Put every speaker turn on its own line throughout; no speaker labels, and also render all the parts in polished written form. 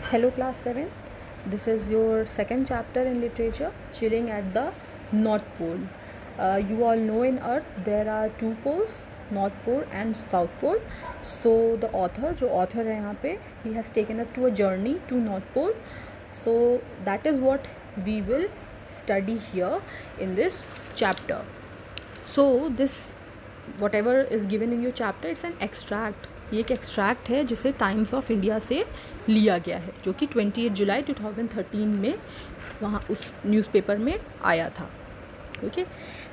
Hello class 7, this is your second chapter in literature, chilling at the North Pole. You all know in Earth there are two poles, North Pole and South Pole. So the author है यहाँ पे, he has taken us to a journey to North Pole. So that is what we will study here in this chapter. So this whatever is given in your chapter, it's an extract. ये एक extract है जिसे times of India से लिया गया है, जो कि 28 जुलाई 2013 में वहाँ उस न्यूज़पेपर में आया था. Okay,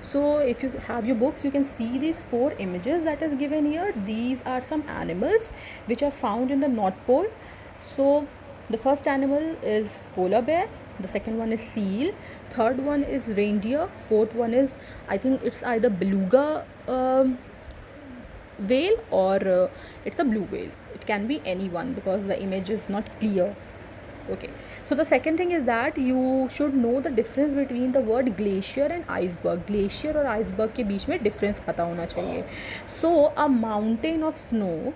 so if you have your books, you can see these 4 images that is given here. These are some animals which are found in the North Pole. So the first animal is polar bear, the second one is seal, third one is reindeer, fourth one is, I think it's either beluga whale or it's a blue whale. It can be any one because the image is not clear. Okay, so the second thing is that you should know the difference between the word glacier and iceberg. Glacier और iceberg के बीच में difference पता होना चाहिए. So a mountain of snow,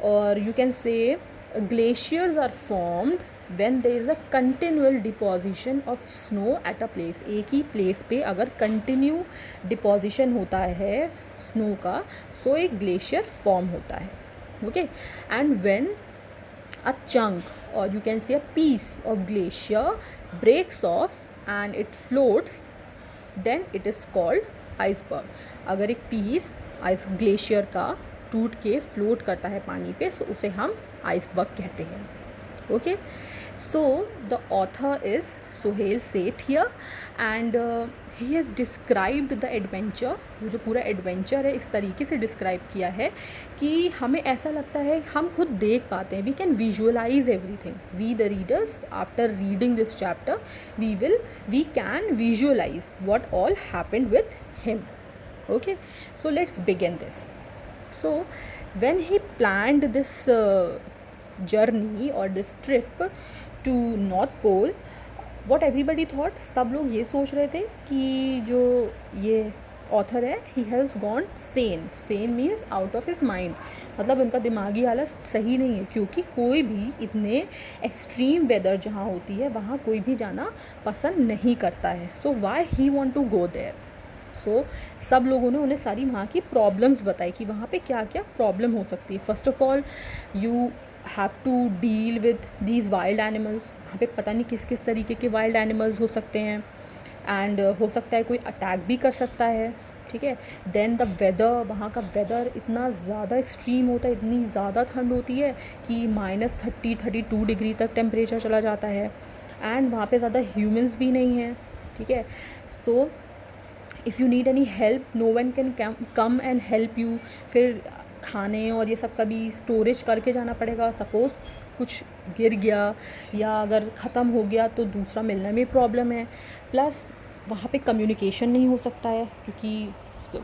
or you can say glaciers are formed when there is a continual deposition of snow at a place. एक ही place पे अगर continue deposition होता है snow का, so एक glacier form होता है. Okay, and when a chunk, or you can say a piece of glacier breaks off and it floats, then it is called iceberg. अगर एक piece आइस ग्लेशियर का टूट के फ्लोट करता है पानी पे, सो उसे हम आइसबर्ग कहते हैं. Okay, so the author is Sohail Seth here, and he has described the adventure. वो जो पूरा एडवेंचर है इस तरीके से डिस्क्राइब किया है कि हमें ऐसा लगता है हम खुद देख पाते हैं. We can visualise everything. We the readers, after reading this chapter, we can visualise what all happened with him. Okay, so let's begin this. So when he planned this journey or this trip to North Pole, what everybody thought, सब लोग ये सोच रहे थे कि जो ये author है, he has gone Sen. Sen means out of his mind, मतलब उनका दिमागी हालत सही नहीं है, क्योंकि कोई भी इतने एक्सट्रीम वेदर जहाँ होती है वहाँ कोई भी जाना पसंद नहीं करता है. So why he want to go there. So सब लोगों ने उन्हें सारी वहाँ की प्रॉब्लम्स बताई कि वहाँ पे क्या क्या प्रॉब्लम हो सकती है. First of all you have to deal with these wild animals. वहाँ पे पता नहीं किस किस तरीके के वाइल्ड एनिमल्स हो सकते हैं, एंड हो सकता है कोई अटैक भी कर सकता है. ठीक है. देन द वेदर, वहाँ का वेदर इतना ज़्यादा एक्सट्रीम होता है, इतनी ज़्यादा ठंड होती है कि -30-32 डिग्री तक टेम्परेचर चला जाता है, एंड वहाँ पे ज़्यादा ह्यूमंस भी नहीं हैं. ठीक है. So if you need any help, no one can come and help you. फिर खाने और ये सब का भी स्टोरेज करके जाना पड़ेगा. सपोज़ कुछ गिर गया या अगर ख़त्म हो गया तो दूसरा मिलने में प्रॉब्लम है. प्लस वहाँ पे कम्युनिकेशन नहीं हो सकता है, क्योंकि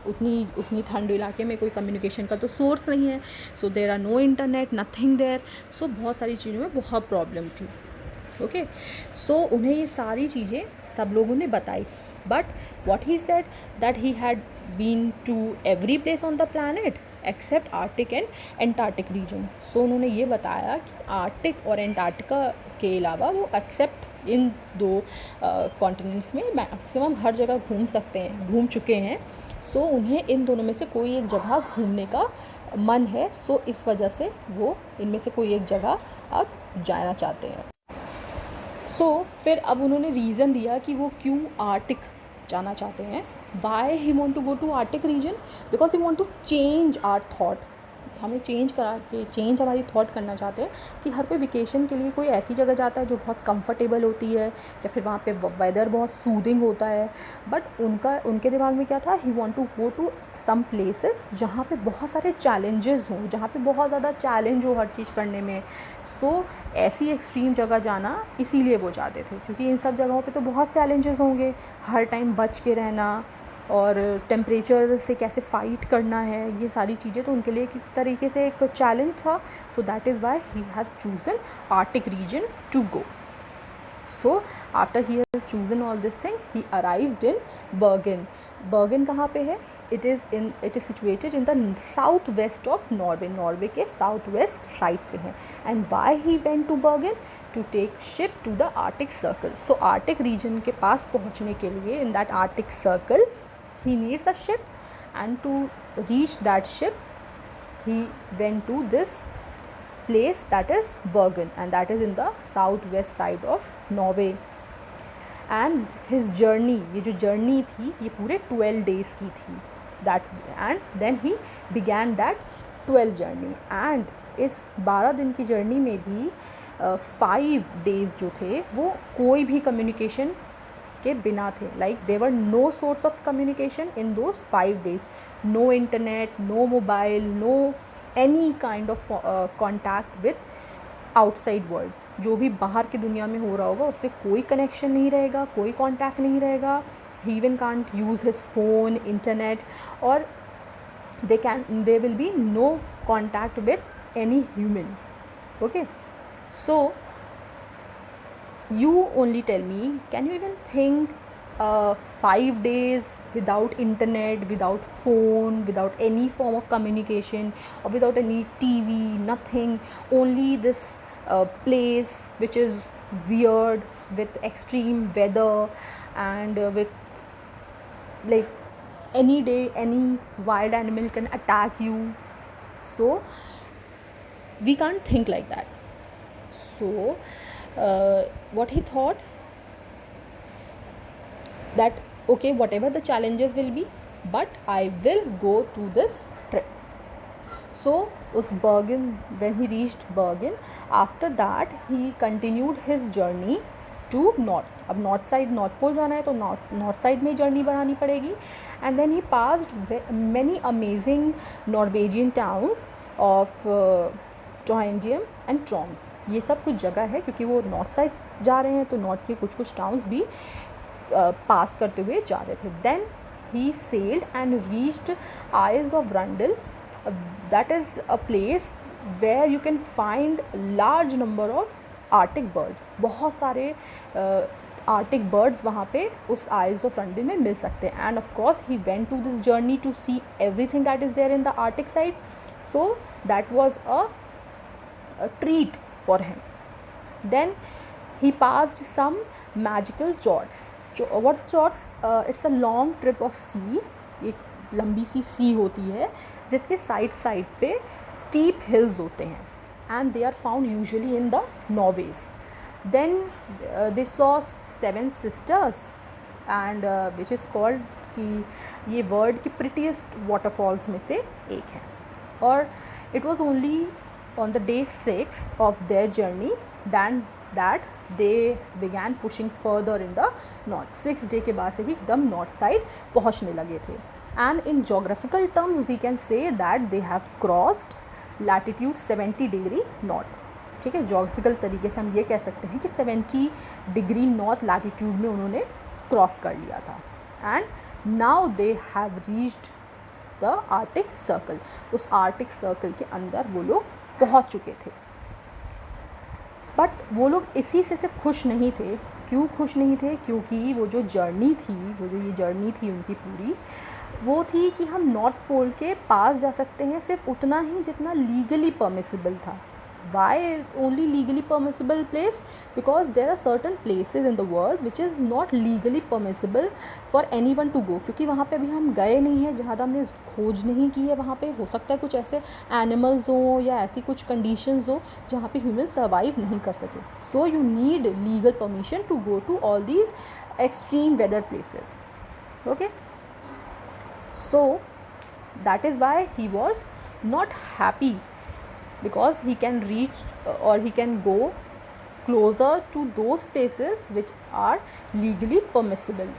उतनी ठंड इलाके में कोई कम्युनिकेशन का तो सोर्स नहीं है. So there are no internet, nothing there. So बहुत सारी चीज़ों में बहुत प्रॉब्लम थी. ओके, सो उन्हें ये सारी चीज़ें सब लोगों ने बताई. But what he said that he had been to every place on the planet except arctic and antarctic region. So उन्होंने ये बताया कि आर्टिक और एंटार्क्टिका के अलावा वो एक्सेप्ट इन 2 कॉन्टिनेंट्स में मैक्सिमम हर जगह घूम चुके हैं. सो उन्हें इन दोनों में से कोई एक जगह घूमने का मन है. सो इस वजह से वो इनमें से कोई एक जगह अब जाना चाहते हैं. सो फिर अब उन्होंने रीज़न दिया कि वो क्यों आर्टिक जाना चाहते हैं. Why he want to go to Arctic region? Because he want to change our thought. हमें चेंज हमारी थॉट करना चाहते हैं कि हर कोई वेकेशन के लिए कोई ऐसी जगह जाता है जो बहुत कंफर्टेबल होती है, या फिर वहाँ पे वेदर बहुत सूदिंग होता है. बट उनके दिमाग में क्या था, he want to go to some places जहाँ पे बहुत सारे चैलेंजेस हों, जहाँ पे बहुत ज़्यादा चैलेंज हो हर चीज़ करने में. सो ऐसी एक्सट्रीम जगह जाना इसीलिए वो चाहते थे, क्योंकि इन सब जगहों पे तो बहुत चैलेंजेस होंगे. हर टाइम बच के रहना और टेम्परेचर से कैसे फ़ाइट करना है, ये सारी चीज़ें तो उनके लिए एक तरीके से एक चैलेंज था. So that is why he have chosen arctic region to go. So after he have chosen all this thing, he arrived in Bergen. Bergen कहाँ पे है? it is situated in the south west of Norway, Norway के south west side पे है. And why he went to Bergen? To take ship to the arctic circle. So arctic region के पास पहुंचने के लिए, in that Arctic circle, he needs a ship, and to reach that ship he went to this place that is Bergen, and that is in the southwest side of Norway. And his journey, ये जो journey थी ये पूरे 12 days की थी. That and then he began that 12 journey. And इस 12 दिन की journey में भी 5 days जो थे वो कोई भी communication के बिना थे. Like there were no source of communication in those 5 days. No internet, no mobile, no any kind of contact with outside world. जो भी बाहर की दुनिया में हो रहा होगा उससे कोई कनेक्शन नहीं रहेगा, कोई कांटेक्ट नहीं रहेगा. He even can't use his phone, internet, और there will be no contact with any humans. Okay, so you only tell me, can you even think 5 days without internet, without phone, without any form of communication, or without any TV, nothing, only this place which is weird, with extreme weather, and with like any day any wild animal can attack you. So we can't think like that. So what he thought, that okay, whatever the challenges will be, but I will go to this trip. So उस Bergen, when he reached Bergen, after that he continued his journey to north. अब north side, north pole जाना है तो north side में journey बढ़ानी पड़ेगी. And then he passed many amazing Norwegian towns of Trondheim and Troms. ये सब कुछ जगह है क्योंकि वो नॉर्थ साइड जा रहे हैं तो नॉर्थ के कुछ कुछ टाउन्स भी पास करते हुए जा रहे थे. Then he sailed and reached isles of Runde. That is a place where you can find large number of arctic birds. बहुत सारे आर्टिक बर्ड्स वहाँ पे उस आइल्स ऑफ रंडल में मिल सकते हैं. And of course he went to this journey to see everything that is there in the arctic side. So that was a treat for him. Then he passed some magical fjords. What's fjords? It's a long trip of sea. एक लंबी सी सी होती है जिसके side side पे steep hills होते हैं, and they are found usually in the Norways. Then they saw 7 sisters, and which is called, कि ये वर्ल्ड की prettiest waterfalls में से एक है. और it was only on the day 6 of their journey then that they began pushing further in the north. 6 day के बाद से ही एकदम नॉर्थ साइड पहुँचने लगे थे. and in geographical terms we can say that they have crossed latitude 70 degree north. ठीक है, geographical तरीके से हम ये कह सकते हैं कि 70 डिग्री नॉर्थ लैटिट्यूड में उन्होंने क्रॉस कर लिया था. And now they have reached the arctic circle. उस आर्टिक सर्कल के अंदर वो लोग पहुंच चुके थे. बट वो लोग इसी से सिर्फ खुश नहीं थे. क्यों खुश नहीं थे? क्योंकि वो जो जर्नी थी, वो जो ये जर्नी थी उनकी पूरी, वो थी कि हम नॉर्थ पोल के पास जा सकते हैं सिर्फ उतना ही जितना लीगली परमिसिबल था. Why only legally permissible place? Because there are certain places in the world which is not legally permissible for anyone to go. क्योंकि वहाँ पे अभी हम गए नहीं हैं, ज़्यादा हमने खोज नहीं की है. वहाँ पे हो सकता है कुछ ऐसे एनिमल्स हो या ऐसी कुछ कंडीशंस हो जहाँ पे ह्यूमन सर्वाइव नहीं कर सके. So you need legal permission to go to all these extreme weather places. Okay, so that is why he was not happy, because he can reach or he can go closer to those places which are legally permissible.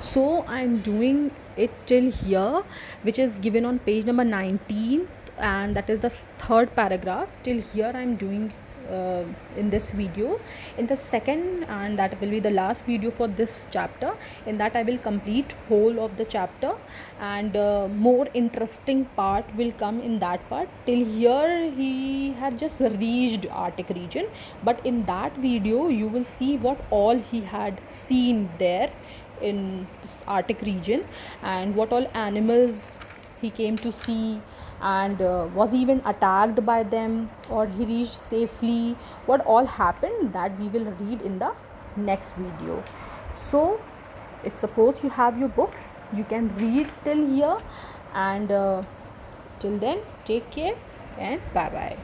So I am doing it till here, which is given on page number 19, and that is the third paragraph. Till here I am doing in this video. In the second, and that will be the last video for this chapter, in that I will complete whole of the chapter, and more interesting part will come in that part. Till here he had just reached Arctic region, but in that video you will see what all he had seen there in this Arctic region, and what all animals he came to see, and was he even attacked by them, or he reached safely. What all happened, that we will read in the next video. So if suppose you have your books, you can read till here, and till then, take care and bye bye.